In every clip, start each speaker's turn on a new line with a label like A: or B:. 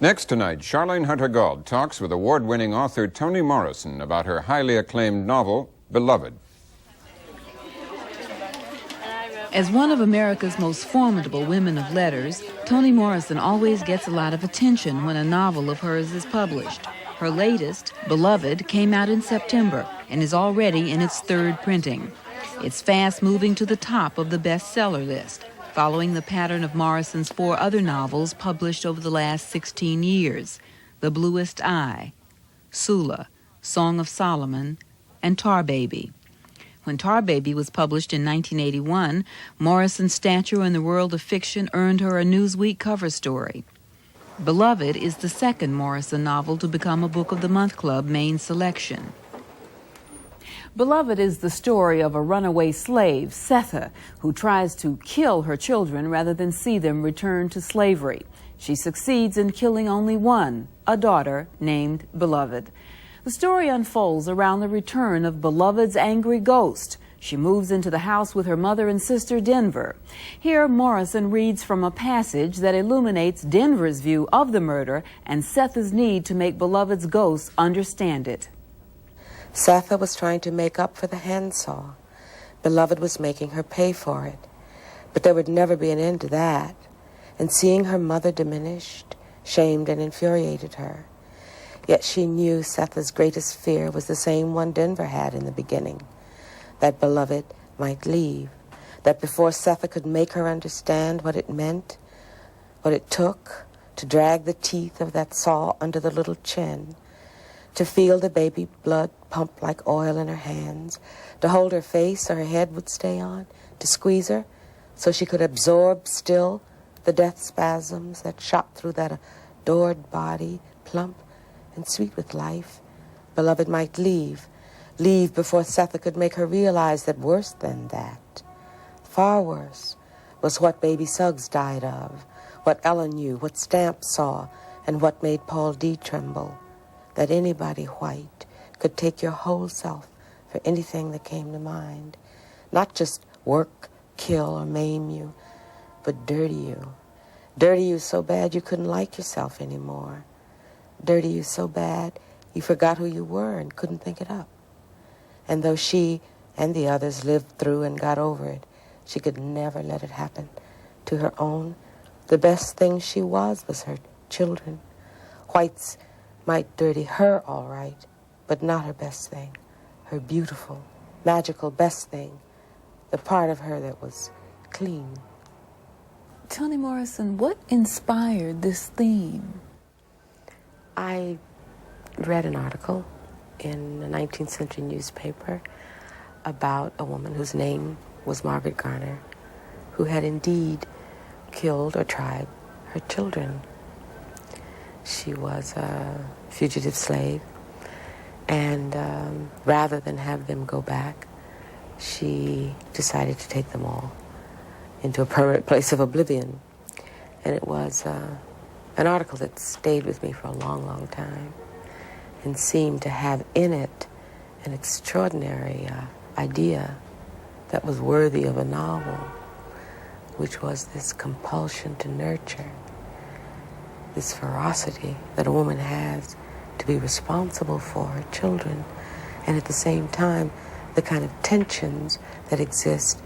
A: Next tonight, Charlayne Hunter-Gault talks with award-winning author Toni Morrison about her highly acclaimed novel, Beloved.
B: As one of America's most formidable women of letters, Toni Morrison always gets a lot of attention when a novel of hers is published. Her latest, Beloved, came out in September and is already in its third printing. It's fast moving to the top of the bestseller list, following the pattern of Morrison's 4 other novels published over the last 16 years, The Bluest Eye, Sula, Song of Solomon, and Tar Baby. When Tar Baby was published in 1981, Morrison's stature in the world of fiction earned her a Newsweek cover story. Beloved is the second Morrison novel to become a Book of the Month Club main selection. Beloved is the story of a runaway slave, Setha, who tries to kill her children rather than see them return to slavery. She succeeds in killing only one, a daughter named Beloved. The story unfolds around the return of Beloved's angry ghost. She moves into the house with her mother and sister, Denver. Here, Morrison reads from a passage that illuminates Denver's view of the murder and Setha's need to make Beloved's ghost understand it.
C: Setha was trying to make up for the handsaw. Beloved was making her pay for it. But there would never be an end to that. And seeing her mother diminished, shamed and infuriated her. Yet she knew Setha's greatest fear was the same one Denver had in the beginning, that Beloved might leave, that before Setha could make her understand what it meant, what it took to drag the teeth of that saw under the little chin, to feel the baby blood pump like oil in her hands, to hold her face so her head would stay on, to squeeze her so she could absorb still the death spasms that shot through that adored body, plump and sweet with life. Beloved might leave before Setha could make her realize that worse than that, far worse, was what baby Suggs died of, what Ella knew, what Stamp saw, and what made Paul D. tremble, that anybody white could take your whole self for anything that came to mind, not just work, kill, or maim you, but dirty you so bad you couldn't like yourself anymore, dirty you so bad you forgot who you were and couldn't think it up. And though she and the others lived through and got over it, she could never let it happen to her own. The best thing she was her children. Whites might dirty her all right, but not her best thing, her beautiful, magical best thing, the part of her that was clean.
B: Toni Morrison, what inspired this theme?
C: I read an article in a 19th century newspaper about a woman whose name was Margaret Garner, who had indeed killed or tried her children. She was a fugitive slave, and rather than have them go back, she decided to take them all into a permanent place of oblivion. And it was an article that stayed with me for a long, long time and seemed to have in it an extraordinary idea that was worthy of a novel, which was this compulsion to nurture, this ferocity that a woman has to be responsible for her children, and at the same time, the kind of tensions that exist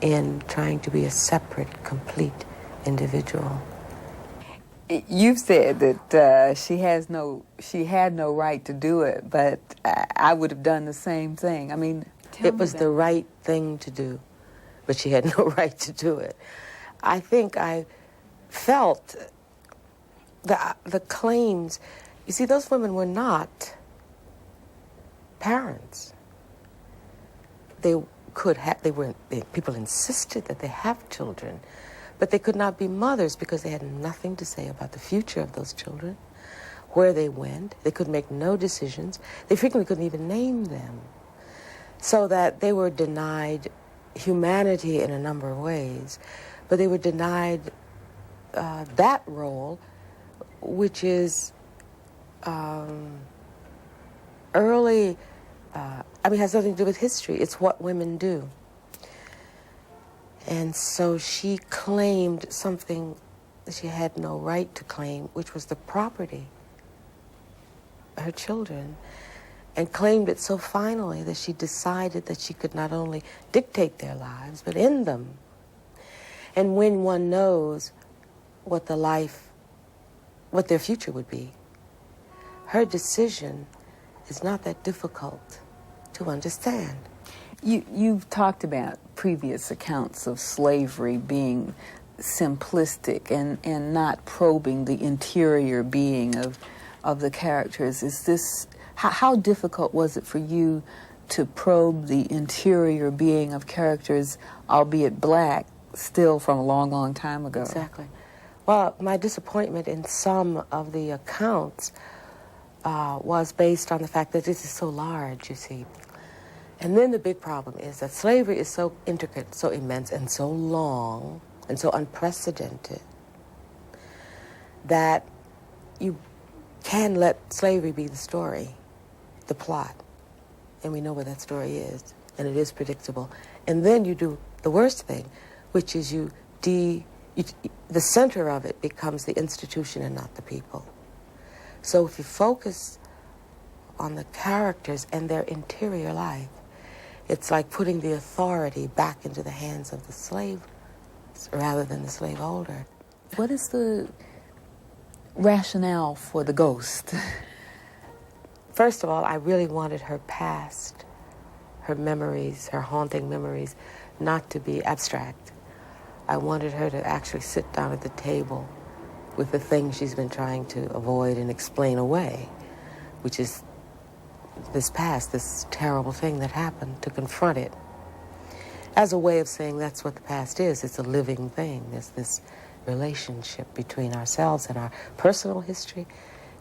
C: in trying to be a separate, complete individual.
B: You've said that she had no right to do it, but I would have done the same thing. I mean,
C: it was the right thing to do, but she had no right to do it. I think I felt the claims. You see, those women were not parents. People insisted that they have children, but they could not be mothers because they had nothing to say about the future of those children, where they went. They could make no decisions. They frequently couldn't even name them. So that they were denied humanity in a number of ways, but they were denied that role, which is early, has nothing to do with history. It's what women do. And so she claimed something that she had no right to claim, which was the property, her children, and claimed it so finally that she decided that she could not only dictate their lives, but end them. And when one knows what their future would be, her decision is not that difficult to understand.
B: You've talked about previous accounts of slavery being simplistic and not probing the interior being of the characters. Is this, how difficult was it for you to probe the interior being of characters, albeit black, still from a long, long time ago?
C: Exactly. Well, my disappointment in some of the accounts was based on the fact that this is so large, you see. And then the big problem is that slavery is so intricate, so immense, and so long, and so unprecedented, that you can let slavery be the story, the plot, and we know what that story is, and it is predictable. And then you do the worst thing, which is the center of it becomes the institution and not the people. So if you focus on the characters and their interior life, it's like putting the authority back into the hands of the slave rather than the slaveholder.
B: What is the rationale for the ghost?
C: First of all, I really wanted her past, her memories, her haunting memories, not to be abstract. I wanted her to actually sit down at the table with the thing she's been trying to avoid and explain away, which is this past, this terrible thing that happened, to confront it as a way of saying that's what the past is. It's a living thing. There's this relationship between ourselves and our personal history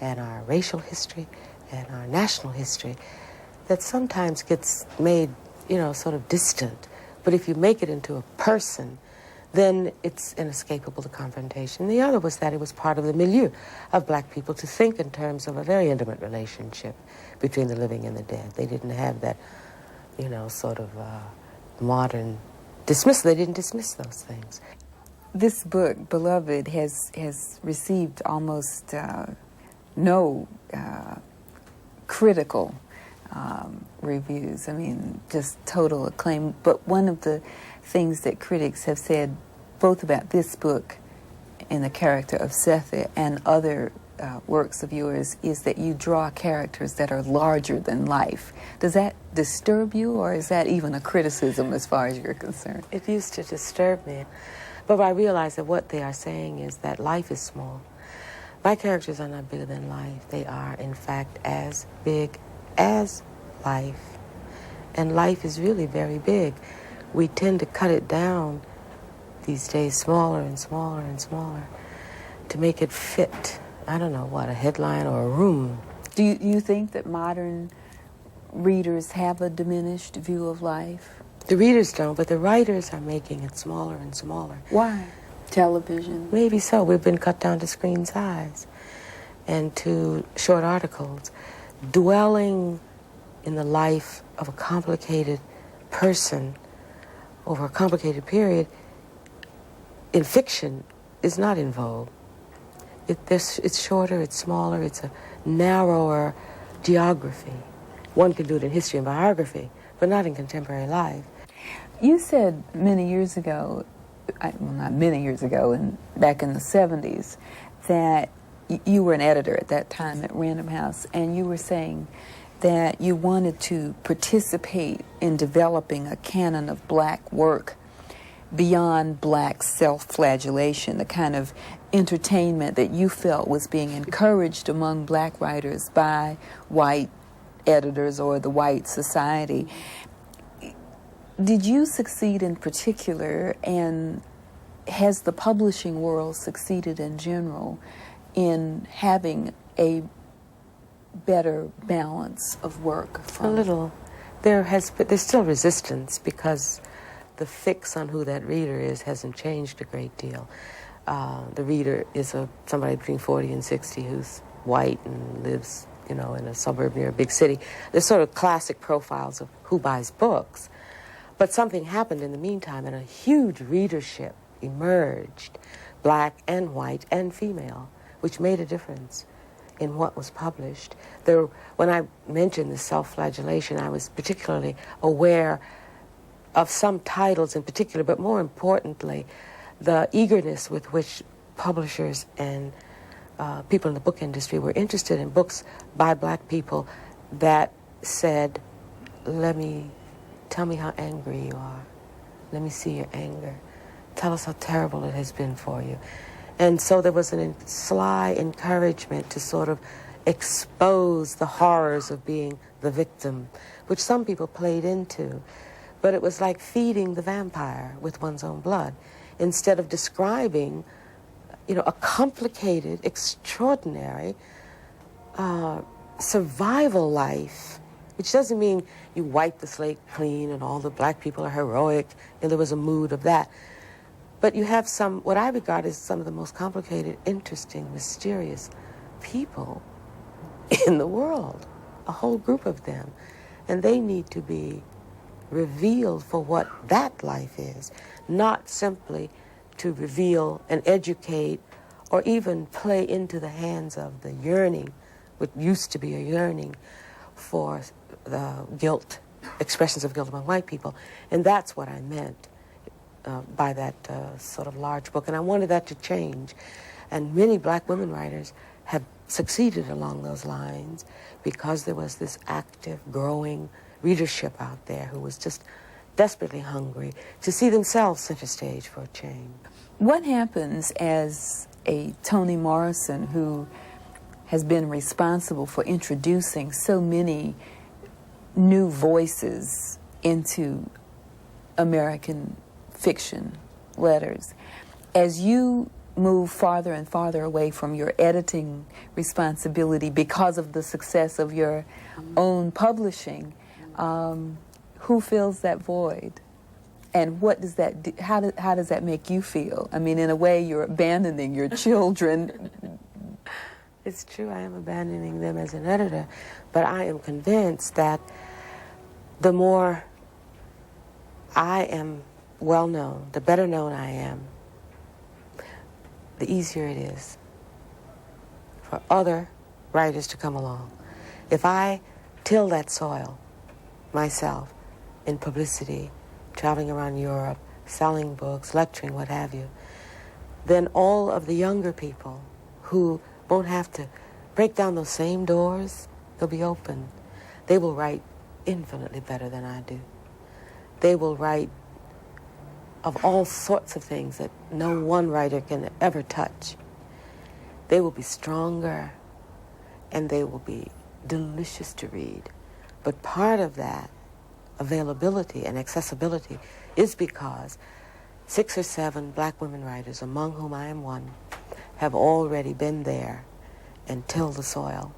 C: and our racial history and our national history that sometimes gets made, sort of distant. But if you make it into a person, then it's inescapable to confrontation. The other was that it was part of the milieu of black people to think in terms of a very intimate relationship between the living and the dead. They didn't have that, sort of modern dismissal. They didn't dismiss those things.
B: This book, Beloved, has received almost no critical reviews. I mean, just total acclaim. But one of the things that critics have said, both about this book and the character of Sethe and other works of yours, is that you draw characters that are larger than life. Does that disturb you, or is that even a criticism as far as you're concerned?
C: It used to disturb me, but I realize that what they are saying is that life is small. My characters are not bigger than life. They are, in fact, as big as life. And life is really very big. We tend to cut it down these days, smaller and smaller and smaller, to make it fit, I don't know what, a headline or a room.
B: Do you think that modern readers have a diminished view of life?
C: The readers don't, but the writers are making it smaller and smaller.
B: Why? Television?
C: Maybe so. We've been cut down to screen size and to short articles. Dwelling in the life of a complicated person over a complicated period in fiction is not in vogue. It's shorter, it's smaller, it's a narrower geography. One can do it in history and biography, but not in contemporary life.
B: You said many years ago, well, not many years ago, back in the 70s, that you were an editor at that time at Random House, and you were saying that you wanted to participate in developing a canon of black work beyond black self-flagellation, the kind of entertainment that you felt was being encouraged among black writers by white editors or the white society. Did you succeed in particular, and has the publishing world succeeded in general in having a better balance of work?
C: A little. There's still resistance because the fix on who that reader is hasn't changed a great deal. The reader is somebody between 40 and 60 who's white and lives, in a suburb near a big city. There's sort of classic profiles of who buys books. But something happened in the meantime, and a huge readership emerged black and white and female, which made a difference in what was published. When I mentioned the self-flagellation, I was particularly aware of some titles in particular, but more importantly, the eagerness with which publishers and people in the book industry were interested in books by black people that said, tell me how angry you are. Let me see your anger. Tell us how terrible it has been for you. And so there was a sly encouragement to sort of expose the horrors of being the victim, which some people played into. But it was like feeding the vampire with one's own blood. Instead of describing, a complicated, extraordinary survival life, which doesn't mean you wipe the slate clean and all the black people are heroic, and there was a mood of that. But you have what I regard as some of the most complicated, interesting, mysterious people in the world, a whole group of them. And they need to be revealed for what that life is, not simply to reveal and educate or even play into the hands of the yearning, what used to be a yearning for the guilt, expressions of guilt among white people. And that's what I meant by that sort of large book. And I wanted that to change. And many black women writers have succeeded along those lines because there was this active, growing readership out there who was just desperately hungry to see themselves center stage for a change.
B: What happens as a Toni Morrison who has been responsible for introducing so many new voices into American fiction letters, as you move farther and farther away from your editing responsibility because of the success of your own publishing, who fills that void? And what does that do, how does that make you feel? I mean, in a way, you're abandoning your children.
C: It's true, I am abandoning them as an editor, but I am convinced that the more I am well known, the better known I am, the easier it is for other writers to come along. If I till that soil myself in publicity, traveling around Europe, selling books, lecturing, what have you, then all of the younger people who won't have to break down those same doors, they'll be open. They will write infinitely better than I do. They will write of all sorts of things that no one writer can ever touch. They will be stronger, and they will be delicious to read. But part of that availability and accessibility is because 6 or 7 black women writers, among whom I am one, have already been there and tilled the soil